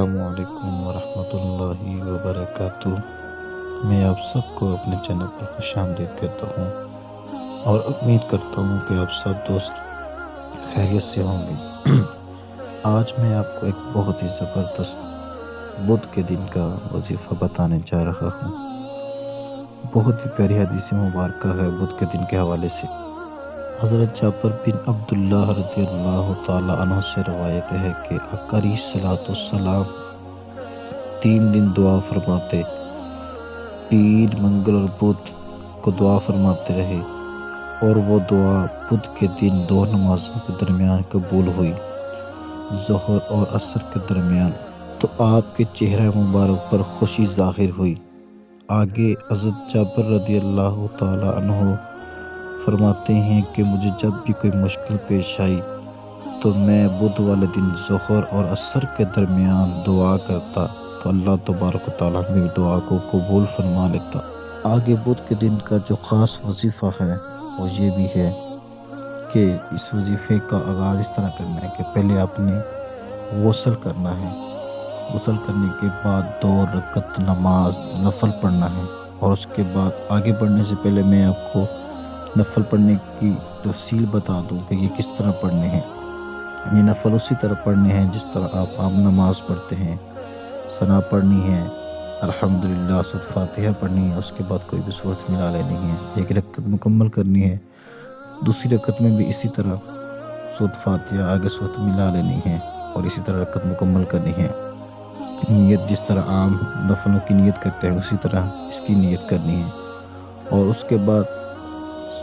السلام علیکم ورحمۃ اللہ وبرکاتہ۔ میں آپ سب کو اپنے چینل پر خوش آمدید کہتا ہوں اور امید کرتا ہوں کہ آپ سب دوست خیریت سے ہوں گے۔ آج میں آپ کو ایک بہت ہی زبردست بدھ کے دن کا وظیفہ بتانے جا رہا ہوں۔ بہت ہی پیاری حدیث مبارکہ ہے بدھ کے دن کے حوالے سے۔ حضرت جابر بن عبداللہ رضی اللہ تعالیٰ عنہ سے روایت ہے کہ آقا علیہ الصلوۃ والسلام 3 دن دعا فرماتے، پیر، منگل اور بدھ کو دعا فرماتے رہے، اور وہ دعا بدھ کے دن 2 نمازوں کے درمیان قبول ہوئی، ظہر اور عصر کے درمیان، تو آپ کے چہرہ مبارک پر خوشی ظاہر ہوئی۔ آگے حضرت جابر رضی اللہ تعالیٰ عنہ فرماتے ہیں کہ مجھے جب بھی کوئی مشکل پیش آئی تو میں بدھ والے دن ظہر اور عصر کے درمیان دعا کرتا تو اللہ تبارک و تعالیٰ میری دعا کو قبول فرما لیتا۔ آگے بدھ کے دن کا جو خاص وظیفہ ہے وہ یہ بھی ہے کہ اس وظیفے کا آغاز اس طرح کرنا ہے کہ پہلے آپ نے غسل کرنا ہے۔ غسل کرنے کے بعد 2 رکعت نماز نفل پڑھنا ہے، اور اس کے بعد آگے بڑھنے سے پہلے میں آپ کو نفل پڑھنے کی تفصیل بتا دوں کہ یہ کس طرح پڑھنے ہیں۔ یہ نفل اسی طرح پڑھنے ہیں جس طرح آپ عام نماز پڑھتے ہیں۔ ثنا پڑھنی ہے، الحمدللہ، سورۃ فاتحہ پڑھنی ہے، اس کے بعد کوئی بھی سورت ملا لینی ہے، 1 رکعت مکمل کرنی ہے، دوسری رکعت میں بھی اسی طرح سورۃ فاتحہ آگے سورت ملا لینی ہے اور اسی طرح رکعت مکمل کرنی ہے۔ نیت جس طرح عام نفلوں کی نیت کرتے ہیں اسی طرح اس کی نیت کرنی ہے، اور اس کے بعد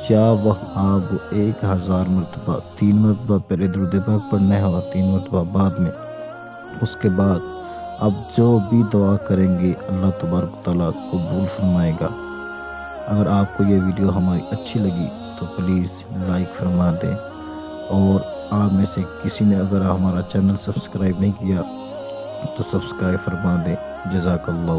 یا وہ آپ 1000 مرتبہ 3 مرتبہ پہلے درود پاک پڑھنا ہے اور 3 مرتبہ بعد میں۔ اس کے بعد اب جو بھی دعا کریں گے اللہ تبارک و تعالیٰ قبول فرمائے گا۔ اگر آپ کو یہ ویڈیو ہماری اچھی لگی تو پلیز لائک فرما دیں، اور آپ میں سے کسی نے اگر ہمارا چینل سبسکرائب نہیں کیا تو سبسکرائب فرما دیں۔ جزاک اللہ۔